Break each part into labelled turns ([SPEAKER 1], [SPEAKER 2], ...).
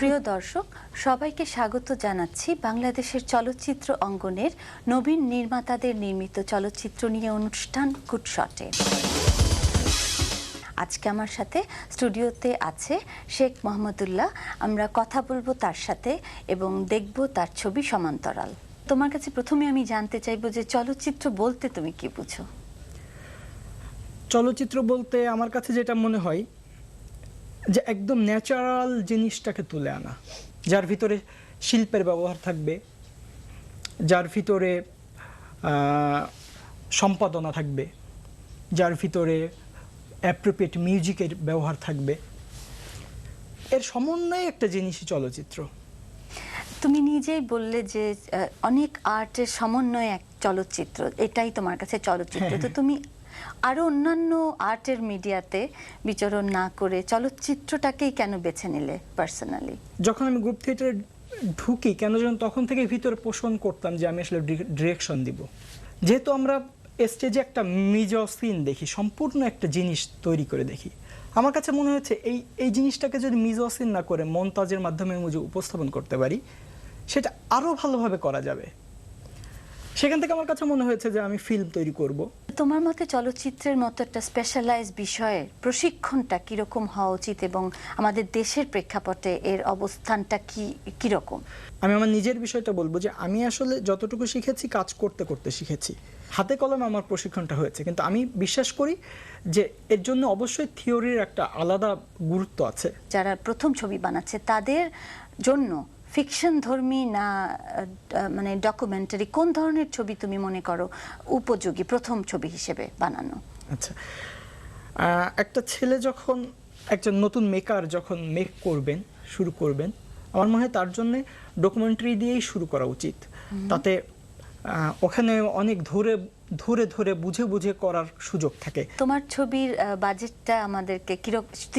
[SPEAKER 1] প্রিয় দর্শক, সবাইকে স্বাগত জানাচ্ছি বাংলাদেশের চলচ্চিত্র অঙ্গনের নবীন নির্মাতাদের নির্মিত চলচ্চিত্র নিয়ে অনুষ্ঠান গুডশটে। আজকে আমার সাথে স্টুডিওতে আছে শেখ মোহাম্মদুল্লাহ। আমরা কথা বলবো তার সাথে এবং দেখব তার ছবি সমান্তরাল। তোমার কাছে প্রথমে আমি জানতে চাইবো যে চলচ্চিত্র বলতে তুমি কি বুঝো?
[SPEAKER 2] চলচ্চিত্র বলতে আমার কাছে যেটা মনে হয় যে একদম ন্যাচারাল জিনিসটাকে তুলে আনা, যার ভিতরে শিল্পের ব্যবহার থাকবে, যার ভিতরে সম্পাদনা থাকবে, যার ভিতরে অ্যাপ্রোপ্রিয়েট মিউজিকের ব্যবহার থাকবে, এর সমন্বয়ে একটা জিনিসই চলচ্চিত্র।
[SPEAKER 1] তুমি নিজেই বললে যে অনেক আর্টের সমন্বয়ে এক চলচ্চিত্র, এটাই তোমার কাছে চলচ্চিত্র। তো তুমি আরো অন্যান্য আর্টের মিডিয়াতে বিচরণ না করে চলচ্চিত্রটাকেই কেন বেছে নিলে পার্সোনালি?
[SPEAKER 2] যখন আমি গ্রুপ থিয়েটারে ঢুকি কেন যেন তখন থেকে ভিতরে পোষণ করতাম যে আমি আসলে ডিরেকশন দিব। যেহেতু আমরা স্টেজে একটা মিজোসিন দেখি, সম্পূর্ণ একটা জিনিস তৈরি করে দেখি, আমার কাছে মনে হচ্ছে এই জিনিসটাকে যদি মিজোসিন না করে মন্তাজের মাধ্যমে আমি উপস্থাপন করতে পারি, সেটা আরও ভালোভাবে করা যাবে। সেখান থেকে আমার কাছে মনে হয়েছে যে আমি ফিল্ম তৈরি করব। তোমার
[SPEAKER 1] মতে চলচ্চিত্রের মতো একটা স্পেশালাইজ বিষয়ে প্রশিক্ষণটা কিরকম হওয়া উচিত এবং আমাদের দেশের প্রেক্ষাপটে এর অবস্থানটা কিরকম?
[SPEAKER 2] আমি আমার নিজের বিষয়টা বলবো যে আমি আসলে যতটুকু শিখেছি কাজ করতে করতে শিখেছি, হাতে কলমে আমার প্রশিক্ষণটা হয়েছে, কিন্তু আমি বিশ্বাস করি যে এর জন্য অবশ্যই থিওরির একটা আলাদা গুরুত্ব আছে।
[SPEAKER 1] যারা প্রথম ছবি বানাচ্ছে তাদের জন্য ফিকশন ধর্মী না মানে ডকুমেন্টারি, কোন ধরনের ছবি তুমি মনে করো উপযোগী প্রথম ছবি হিসেবে বানানো?
[SPEAKER 2] আচ্ছা, একটা ছেলে যখন একজন নতুন মেকার যখন মেক করবেন, শুরু করবেন, আমার মনে হয় তার জন্য ডকুমেন্টারি দিয়েই শুরু করা উচিত। তাতে ওখানে অনেক ধরে ধরে ধরে বুঝে বুঝে করার সুযোগ থাকে।
[SPEAKER 1] তোমার ছবির বাজেটটা আমাদেরকে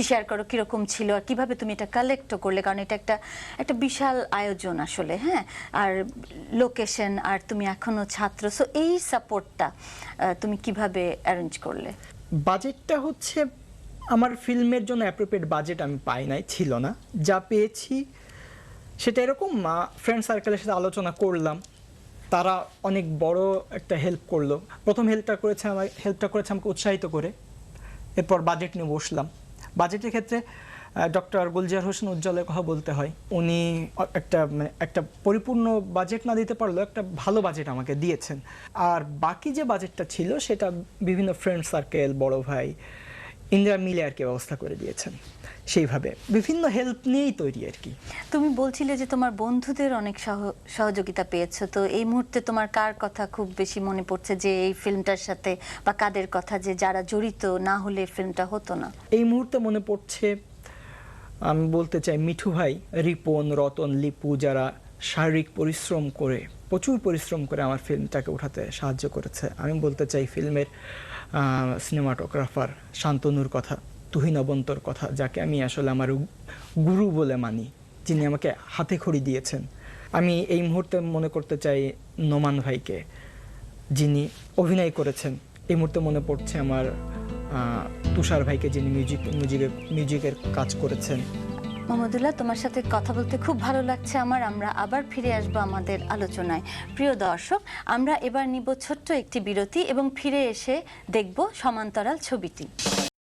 [SPEAKER 1] শেয়ার করো, কিরকম ছিল আর কিভাবে তুমি এটা কালেক্ট করলে, কারণ এটা একটা বিশাল আয়োজন আসলে। হ্যাঁ, আর লোকেশন, আর তুমি এখনো ছাত্র, সো এই সাপোর্টটা তুমি কিভাবে অ্যারেঞ্জ করলে?
[SPEAKER 2] বাজেটটা হচ্ছে আমার ফিল্মের জন্য অ্যাপ্রোপ্রিয়েট বাজেট আমি পাই নাই, ছিল না। যা পেয়েছি সেটা এরকম ফ্রেন্ড সার্কেলের সাথে আলোচনা করলাম, তারা অনেক বড় একটা হেল্প করলো। প্রথম হেল্পটা করেছে আমাকে উৎসাহিত করে। এরপর বাজেট নিয়ে বসলাম। বাজেটের ক্ষেত্রে ডক্টর গুলজার হোসেন উজ্জ্বলের কথা বলতে হয়। উনি একটা পরিপূর্ণ বাজেট না দিতে পারলেও একটা ভালো বাজেট আমাকে দিয়েছেন। আর বাকি যে বাজেটটা ছিল সেটা বিভিন্ন ফ্রেন্ড সার্কেল, বড় ভাই, ইন্দিরা মিলে আর কি ব্যবস্থা করে দিয়েছেন। সেইভাবে বিভিন্ন হেল্প নিয়েই তৈরি আর কি।
[SPEAKER 1] তুমি বলছিলে যে তোমার বন্ধুদের অনেক সহযোগিতা পেয়েছো, তো এই মুহূর্তে তোমার কার কথা খুব বেশি মনে পড়ছে যে এই ফিল্মটার সাথে, বা কাদের কথা যে যারা জড়িত না হলে ফিল্মটা হতো না?
[SPEAKER 2] এই মুহূর্তে মনে পড়ছে, আমি বলতে চাই মিঠু ভাই, রিপন, রতন, লিপু, যারা শারীরিক পরিশ্রম করে, প্রচুর পরিশ্রম করে আমার ফিল্মটাকে উঠাতে সাহায্য করেছে। আমি বলতে চাই ফিল্মের সিনেমাটোগ্রাফার শান্তনুর কথা, তুহিন অবন্তর কথা, যাকে আমি আসলে আমার গুরু বলে মানি, যিনি আমাকে হাতে খড়ি দিয়েছেন। আমি এই মুহূর্তে মনে করতে চাই নোমান ভাইকে, যিনি অভিনয় করেছেন। এই মুহূর্তে মনে পড়ছে আমার তুষার ভাইকে, যিনি মিউজিকের কাজ করেছেন।
[SPEAKER 1] মোহাম্মদুল্লাহ, তোমার সাথে কথা বলতে খুব ভালো লাগছে আমার। আমরা আবার ফিরে আসবো আমাদের আলোচনায়। প্রিয় দর্শক, আমরা এবার নিব ছোট্ট একটি বিরতি এবং ফিরে এসে দেখব সমান্তরাল ছবিটি।